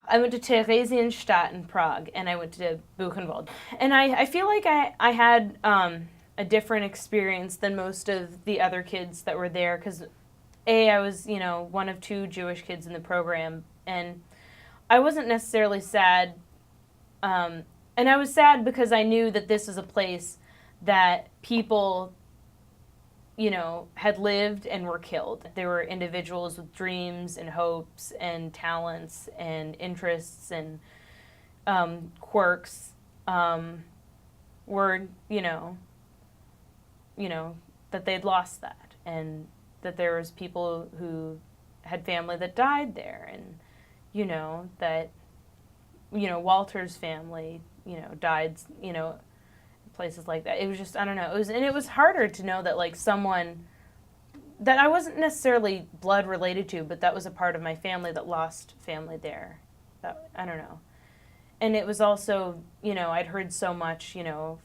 I went to Theresienshtadt in Prague, and I went to Buchenwald. And I feel like I had a different experience than most of the other kids that were there, because I was, one of two Jewish kids in the program, and I wasn't necessarily sad. And I was sad because I knew that this is a place that people, had lived and were killed. There were individuals with dreams and hopes and talents and interests and quirks, were, that they'd lost that, and that there was people who had family that died there, and, that, Walter's family, died, places like that. It was just, I don't know. It was harder to know that, like, someone that I wasn't necessarily blood related to, but that was a part of my family that lost family there. I don't know. And it was also, I'd heard so much,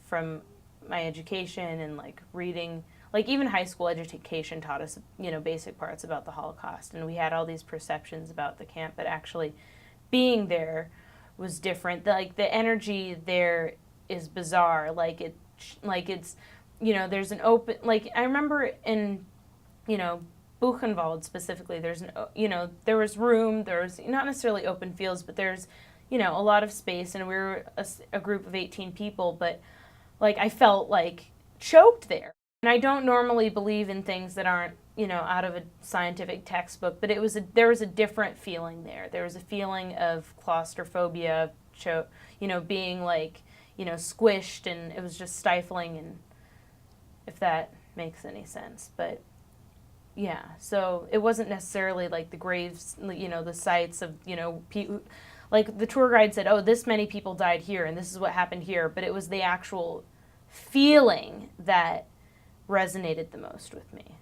from my education and, like, reading, like, even high school education taught us, basic parts about the Holocaust, and we had all these perceptions about the camp, but actually being there was different. Like, the energy there is bizarre. Like, it's, there's an open, like, I remember in, Buchenwald specifically, there was room, there was not necessarily open fields, but there's, a lot of space, and we were a group of 18 people, but, like, I felt, like, choked there. And I don't normally believe in things that aren't, out of a scientific textbook, but there was a different feeling there. There was a feeling of claustrophobia, being, like, squished, and it was just stifling, and if that makes any sense. But yeah, so it wasn't necessarily like the graves, the sites of, like the tour guide said, oh, this many people died here and this is what happened here, but it was the actual feeling that resonated the most with me.